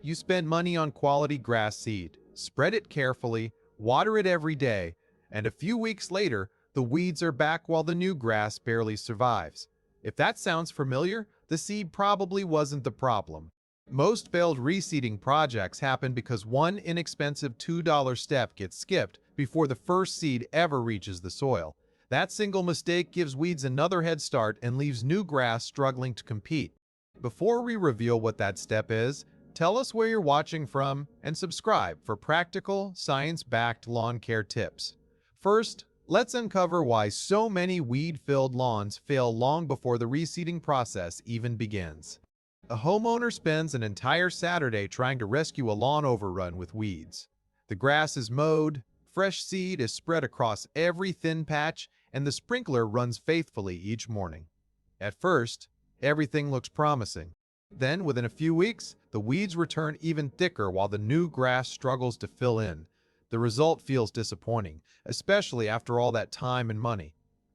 you spend money on quality grass seed, spread it carefully, water it every day, and a few weeks later, the weeds are back while the new grass barely survives. If that sounds familiar, the seed probably wasn't the problem. Most failed reseeding projects happen because one inexpensive $2 step gets skipped before the first seed ever reaches the soil. That single mistake gives weeds another head start and leaves new grass struggling to compete. Before we reveal what that step is, tell us where you're watching from and subscribe for practical, science-backed lawn care tips. First, let's uncover why so many weed-filled lawns fail long before the reseeding process even begins. A homeowner spends an entire Saturday trying to rescue a lawn overrun with weeds. The grass is mowed, fresh seed is spread across every thin patch, and the sprinkler runs faithfully each morning. At first, everything looks promising. Then, within a few weeks, the weeds return even thicker while the new grass struggles to fill in. The result feels disappointing, especially after all that time and money.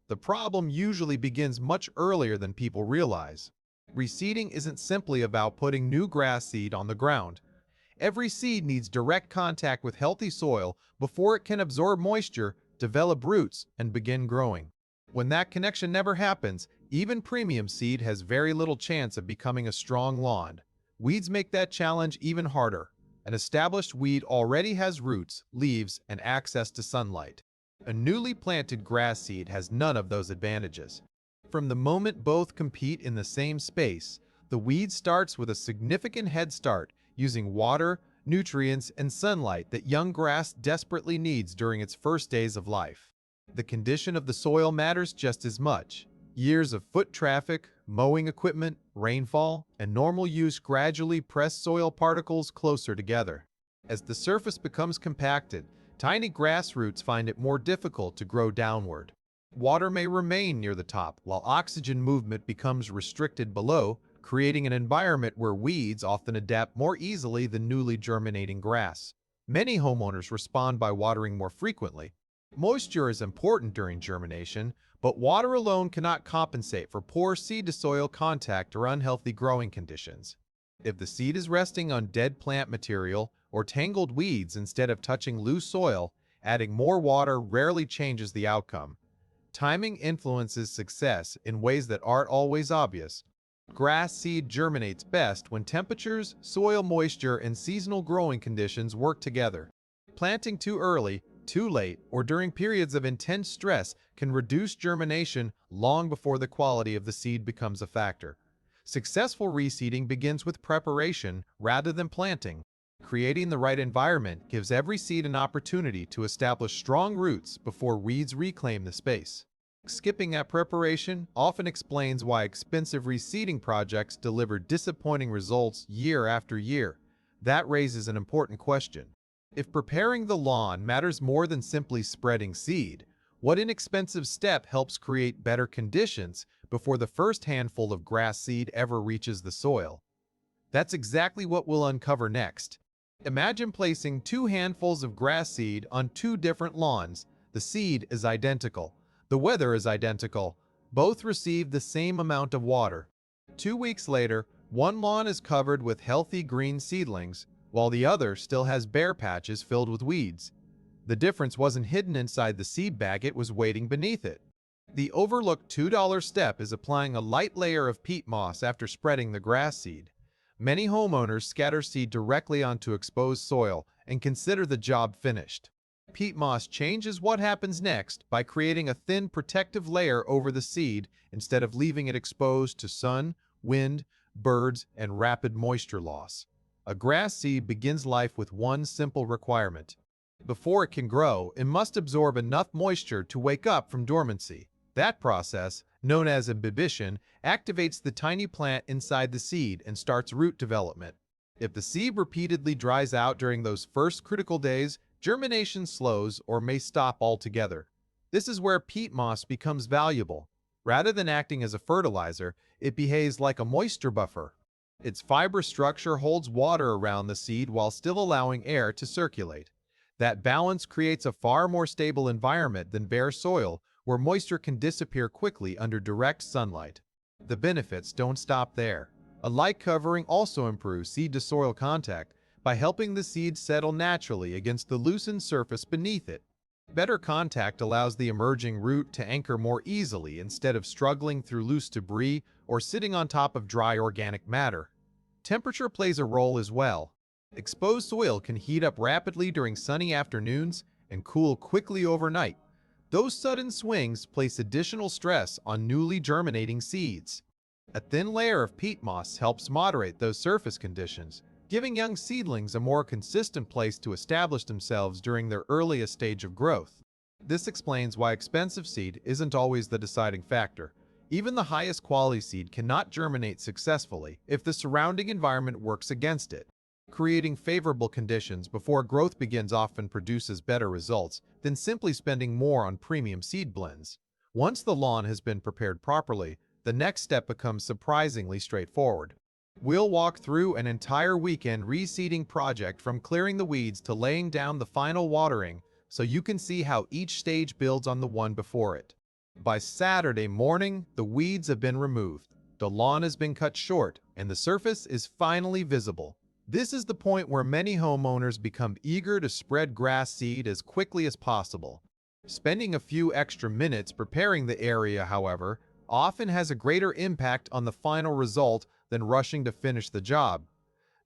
The problem usually begins much earlier than people realize. Reseeding isn't simply about putting new grass seed on the ground. Every seed needs direct contact with healthy soil before it can absorb moisture, develop roots, and begin growing. When that connection never happens, even premium seed has very little chance of becoming a strong lawn. Weeds make that challenge even harder. An established weed already has roots, leaves, and access to sunlight. A newly planted grass seed has none of those advantages. From the moment both compete in the same space, the weed starts with a significant head start, using water, nutrients, and sunlight that young grass desperately needs during its first days of life. The condition of the soil matters just as much. Years of foot traffic, mowing equipment, rainfall, and normal use gradually press soil particles closer together. As the surface becomes compacted, tiny grass roots find it more difficult to grow downward. Water may remain near the top, while oxygen movement becomes restricted below, creating an environment where weeds often adapt more easily than newly germinating grass. Many homeowners respond by watering more frequently. Moisture is important during germination, but water alone cannot compensate for poor seed-to-soil contact or unhealthy growing conditions. If the seed is resting on dead plant material or tangled weeds instead of touching loose soil, adding more water rarely changes the outcome. Timing influences success in ways that aren't always obvious. Grass seed germinates best when temperatures, soil moisture, and seasonal growing conditions work together. Planting too early, too late, or during periods of intense stress can reduce germination long before the quality of the seed becomes a factor. Successful reseeding begins with preparation rather than planting. Creating the right environment gives every seed an opportunity to establish strong roots before weeds reclaim the space. Skipping that preparation often explains why expensive reseeding projects deliver disappointing results year after year. That raises an important question. If preparing the lawn matters more than simply spreading seed, what inexpensive step helps create better conditions before the first handful of grass seed ever reaches the soil? That's exactly what we'll uncover next. Imagine placing 2 handfuls of grass seed on 2 different lawns. The seed is identical. The weather is identical. Both receive the same amount of water. 2 weeks later, one lawn is covered with healthy green seedlings, while the other still has bare patches filled with weeds. The difference wasn't hidden inside the seed bag, it was waiting beneath it. The overlooked $2 step is applying a light layer of peat moss after spreading the grass seed. Many homeowners scatter seed directly onto exposed soil and consider the job finished. Peat moss changes what happens next by creating a thin protective layer over the seed instead of leaving it exposed to sun, wind, birds, and rapid moisture loss. A grass seed begins life with one simple requirement. Before it can grow, it must absorb enough moisture to wake up from dormancy. That process, known as imbibition, activates the tiny plant inside the seed and starts root development. If the seed repeatedly dries out during those first critical days, germination slows or may stop altogether. This is where peat moss becomes valuable. Rather than acting as a fertilizer, it behaves like a moisture buffer. Its fibrous structure holds water around the seed while still allowing air to circulate. That balance creates a far more stable environment than bare soil, where moisture can disappear quickly under direct sunlight. The benefits don't stop there. A light covering also improves seed-to-soil contact, by helping the seed settle naturally against the loosened surface beneath it. Better contact allows the emerging root to anchor more easily instead of struggling through loose debris or sitting on top of dry organic matter. Temperature plays a role as well. Exposed soil can heat up rapidly during sunny afternoons and cool quickly overnight. Those sudden swings place additional stress on newly germinating seeds. A thin layer of peat moss helps moderate those surface conditions, giving young seedlings a more consistent place to establish themselves during their earliest stage of growth. This explains why expensive seed isn't always the deciding factor. Even the highest quality seed cannot germinate successfully if the surrounding environment works against it. Creating favorable conditions before growth begins often produces better results than simply spending more on premium seed blends. Once the lawn has been prepared properly, the next step becomes surprisingly straightforward. We'll walk through an entire weekend reseeding project from clearing the weeds to laying down the final watering so you can see how each stage builds on the one before it. By Saturday morning, the weeds have been removed, the lawn has been cut short, and the surface is finally visible. This is the point where many homeowners become eager to spread grass seed as quickly as possible. Spending a few extra minutes preparing the area, however, often has a greater impact on the final result than rushing to finish the job.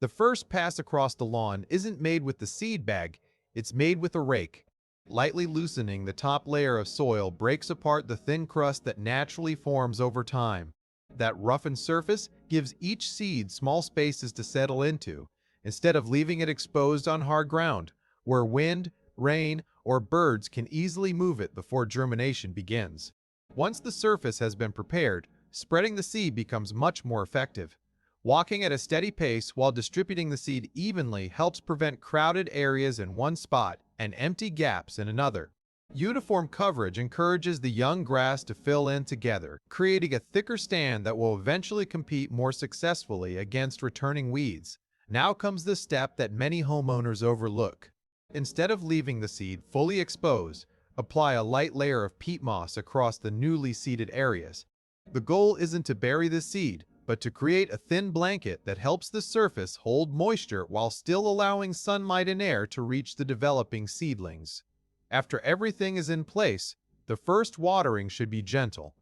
The first pass across the lawn isn't made with the seed bag, it's made with a rake. Lightly loosening the top layer of soil breaks apart the thin crust that naturally forms over time. That roughened surface gives each seed small spaces to settle into, instead of leaving it exposed on hard ground, where wind, rain, or birds can easily move it before germination begins. Once the surface has been prepared, spreading the seed becomes much more effective. Walking at a steady pace while distributing the seed evenly helps prevent crowded areas in one spot and empty gaps in another. Uniform coverage encourages the young grass to fill in together, creating a thicker stand that will eventually compete more successfully against returning weeds. Now comes the step that many homeowners overlook. Instead of leaving the seed fully exposed, apply a light layer of peat moss across the newly seeded areas. The goal isn't to bury the seed, but to create a thin blanket that helps the surface hold moisture while still allowing sunlight and air to reach the developing seedlings. After everything is in place, the first watering should be gentle.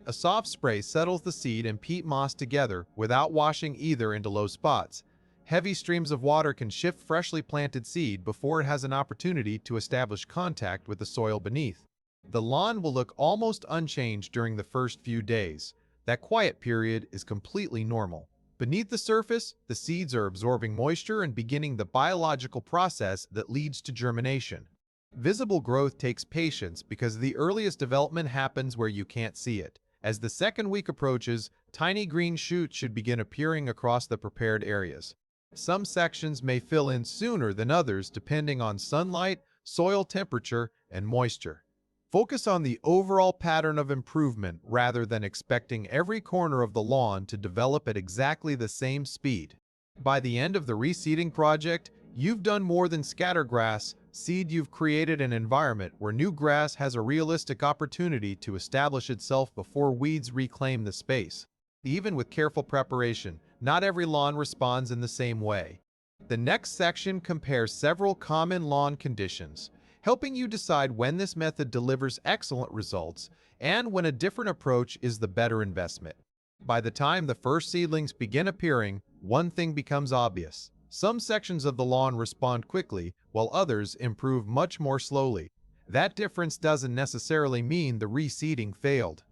A soft spray settles the seed and peat moss together without washing either into low spots. Heavy streams of water can shift freshly planted seed before it has an opportunity to establish contact with the soil beneath. The lawn will look almost unchanged during the first few days. That quiet period is completely normal. Beneath the surface, the seeds are absorbing moisture and beginning the biological process that leads to germination. Visible growth takes patience because the earliest development happens where you can't see it. As the second week approaches, tiny green shoots should begin appearing across the prepared areas. Some sections may fill in sooner than others depending on sunlight, soil temperature, and moisture. Focus on the overall pattern of improvement rather than expecting every corner of the lawn to develop at exactly the same speed. By the end of the reseeding project, you've done more than scatter grass seed. You've created an environment where new grass has a realistic opportunity to establish itself before weeds reclaim the space. Even with careful preparation, not every lawn responds in the same way. The next section compares several common lawn conditions, helping you decide when this method delivers excellent results and when a different approach is the better investment. By the time the first seedlings begin appearing, one thing becomes obvious. Some sections of the lawn respond quickly, while others improve much more slowly. That difference doesn't necessarily mean the reseeding failed.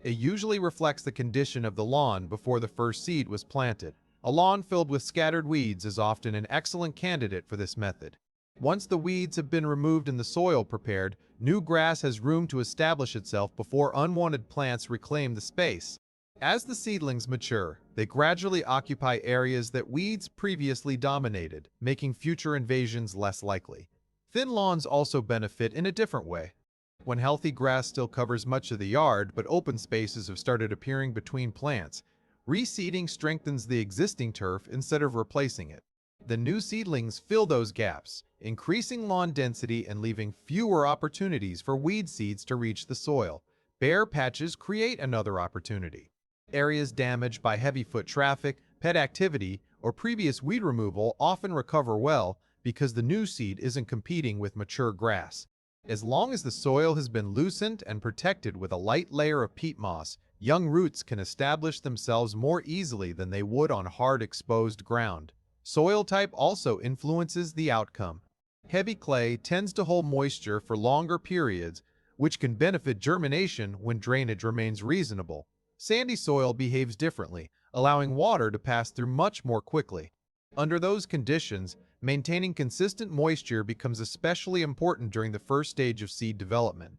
It usually reflects the condition of the lawn before the first seed was planted. A lawn filled with scattered weeds is often an excellent candidate for this method. Once the weeds have been removed and the soil prepared, new grass has room to establish itself before unwanted plants reclaim the space. As the seedlings mature, they gradually occupy areas that weeds previously dominated, making future invasions less likely. Thin lawns also benefit in a different way. When healthy grass still covers much of the yard, but open spaces have started appearing between plants, reseeding strengthens the existing turf instead of replacing it. The new seedlings fill those gaps, increasing lawn density and leaving fewer opportunities for weed seeds to reach the soil. Bare patches create another opportunity. Areas damaged by heavy foot traffic, pet activity, or previous weed removal often recover well because the new seed isn't competing with mature grass. As long as the soil has been loosened and protected with a light layer of peat moss, young roots can establish themselves more easily than they would on hard exposed ground. Soil type also influences the outcome. Heavy clay tends to hold moisture for longer periods, which can benefit germination when drainage remains reasonable. Sandy soil behaves differently, allowing water to pass through much more quickly. Under those conditions, maintaining consistent moisture becomes especially important during the first stage of seed development.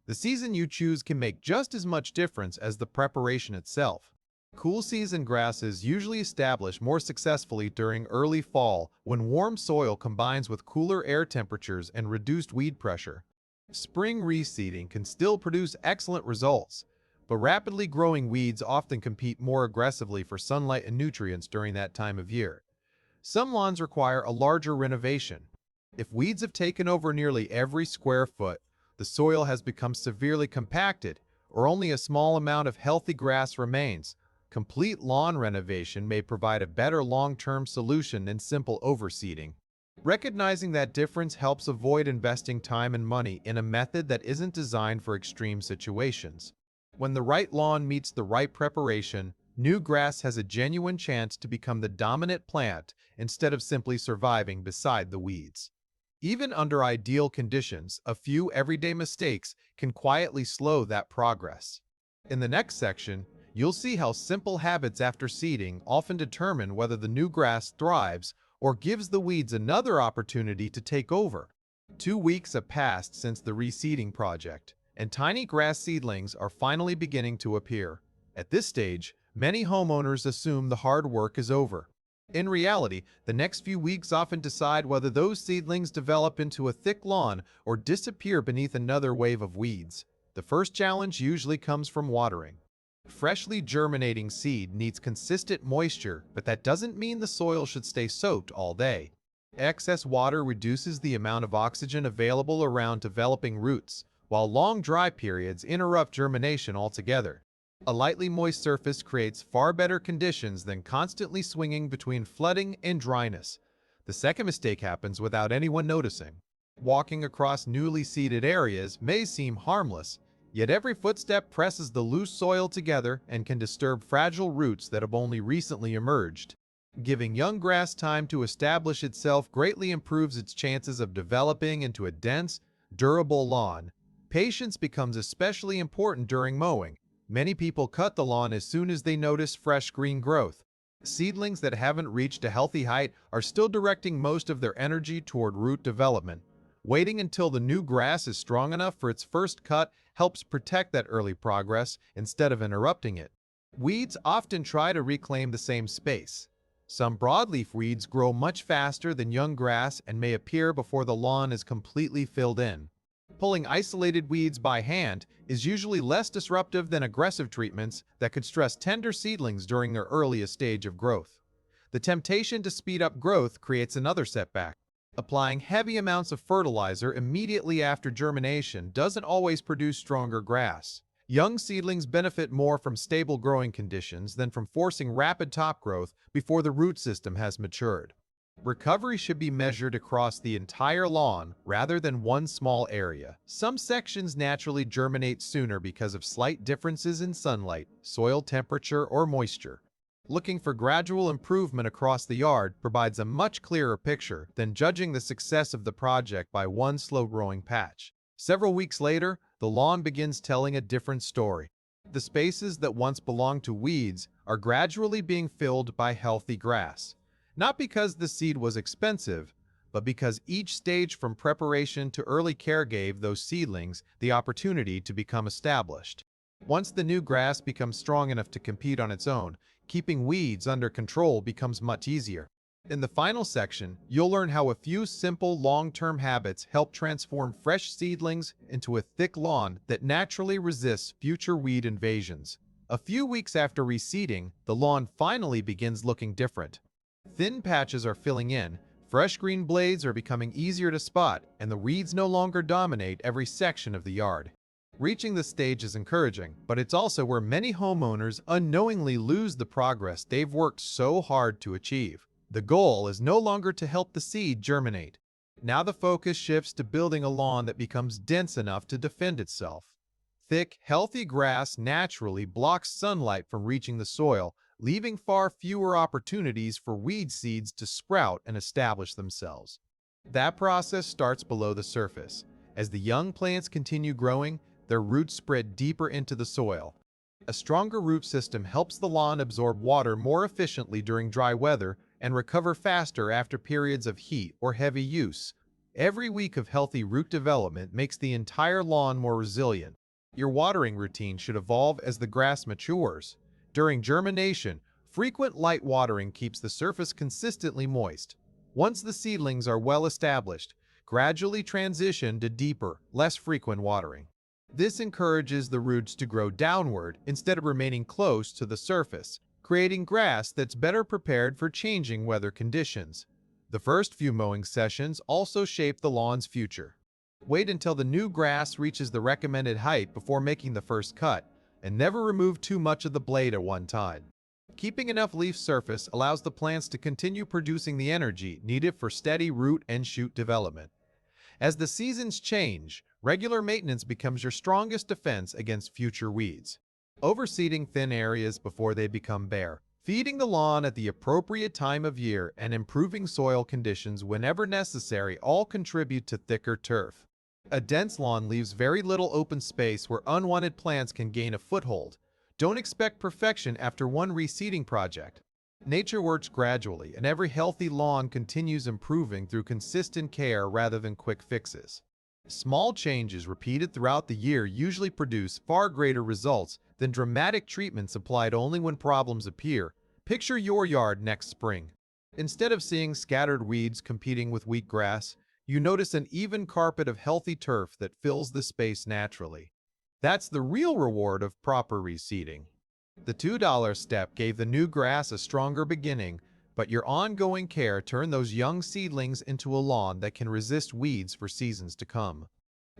The season you choose can make just as much difference as the preparation itself. Cool season grasses usually establish more successfully during early fall when warm soil combines with cooler air temperatures and reduced weed pressure. Spring reseeding can still produce excellent results, but rapidly growing weeds often compete more aggressively for sunlight and nutrients during that time of year. Some lawns require a larger renovation. If weeds have taken over nearly every square foot, the soil has become severely compacted, or only a small amount of healthy grass remains, complete lawn renovation may provide a better long-term solution than simple overseeding. Recognizing that difference helps avoid investing time and money in a method that isn't designed for extreme situations. When the right lawn meets the right preparation, new grass has a genuine chance to become the dominant plant instead of simply surviving beside the weeds. Even under ideal conditions, a few everyday mistakes can quietly slow that progress. In the next section, you'll see how simple habits after seeding often determine whether the new grass thrives or gives the weeds another opportunity to take over. 2 weeks have passed since the reseeding project, and tiny grass seedlings are finally beginning to appear. At this stage, many homeowners assume the hard work is over. In reality, the next few weeks often decide whether those seedlings develop into a thick lawn or disappear beneath another wave of weeds. The first challenge usually comes from watering. Freshly germinating seed needs consistent moisture, but that doesn't mean the soil should stay soaked all day. Excess water reduces the amount of oxygen available around developing roots, while long dry periods interrupt germination altogether. A lightly moist surface creates far better conditions than constantly swinging between flooding and dryness. The second mistake happens without anyone noticing. Walking across newly seeded areas may seem harmless, yet every footstep presses the loose soil together and can disturb fragile roots that have only recently emerged. Giving young grass time to establish itself greatly improves its chances of developing into a dense, durable lawn. Patience becomes especially important during mowing. Many people cut the lawn as soon as they notice fresh green growth. Seedlings that haven't reached a healthy height are still directing most of their energy toward root development. Waiting until the new grass is strong enough for its first cut helps protect that early progress instead of interrupting it. Weeds often try to reclaim the same space. Some broadleaf weeds grow much faster than young grass and may appear before the lawn is completely filled in. Pulling isolated weeds by hand is usually less disruptive than aggressive treatments that could stress tender seedlings during their earliest stage of growth. The temptation to speed up growth creates another setback. Applying heavy amounts of fertilizer immediately after germination doesn't always produce stronger grass. Young seedlings benefit more from stable growing conditions than from forcing rapid top growth before the root system has matured. Recovery should be measured across the entire lawn rather than one small area. Some sections naturally germinate sooner because of slight differences in sunlight, soil temperature, or moisture. Looking for gradual improvement across the yard provides a much clearer picture than judging the success of the project by one slow-growing patch. Several weeks later, the lawn begins telling a different story. The spaces that once belonged to weeds are gradually being filled by healthy grass. Not because the seed was expensive, but because each stage from preparation to early care gave those seedlings the opportunity to become established. Once the new grass becomes strong enough to compete on its own, keeping weeds under control becomes much easier. In the final section, you'll learn how a few simple long-term habits help transform fresh seedlings into a thick lawn that naturally resists future weed invasions. A few weeks after reseeding, the lawn finally begins looking different. Thin patches are filling in, fresh green blades are becoming easier to spot, and the weeds no longer dominate every section of the yard. Reaching this stage is encouraging, but it's also where many homeowners unknowingly lose the progress they've worked so hard to achieve. The goal is no longer to help the seed germinate. Now the focus shifts to building a lawn that becomes dense enough to defend itself. Thick, healthy grass naturally blocks sunlight from reaching the soil, leaving far fewer opportunities for weed seeds to sprout and establish themselves. That process starts below the surface. As the young plants continue growing, their roots spread deeper into the soil. A stronger root system helps the lawn absorb water more efficiently during dry weather and recover faster after periods of heat or heavy use. Every week of healthy root development makes the entire lawn more resilient. Your watering routine should evolve as the grass matures. During germination, frequent light watering keeps the surface consistently moist. Once the seedlings are well established, gradually transition to deeper, less frequent watering. This encourages the roots to grow downward instead of remaining close to the surface, creating grass that's better prepared for changing weather conditions. The first few mowing sessions also shape the lawn's future. Wait until the new grass reaches the recommended height before making the first cut, and never remove too much of the blade at one time. Keeping enough leaf surface allows the plants to continue producing the energy needed for steady root and shoot development. As the seasons change, regular maintenance becomes your strongest defense against future weeds. Overseeding thin areas before they become bare, feeding the lawn at the appropriate time of year, and improving soil conditions whenever necessary all contribute to thicker turf. A dense lawn leaves very little open space where unwanted plants can gain a foothold. Don't expect perfection after one reseeding project. Nature works gradually, and every healthy lawn continues improving through consistent care rather than quick fixes. Small changes repeated throughout the year usually produce far greater results than dramatic treatments applied only when problems appear. Picture your yard next spring. Instead of seeing scattered weeds competing with weak grass, you notice an even carpet of healthy turf that fills the space naturally. That's the real reward of proper reseeding. The $2 step gave the new grass a stronger beginning, but your ongoing care turned those young seedlings into a lawn that can resist weeds for seasons to come.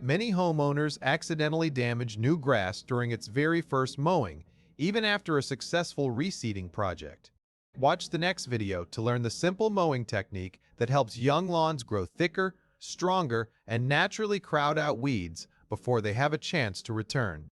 Many homeowners accidentally damage new grass during its very first mowing, even after a successful reseeding project. Watch the next video to learn the simple mowing technique that helps young lawns grow thicker, stronger, and naturally crowd out weeds before they have a chance to return.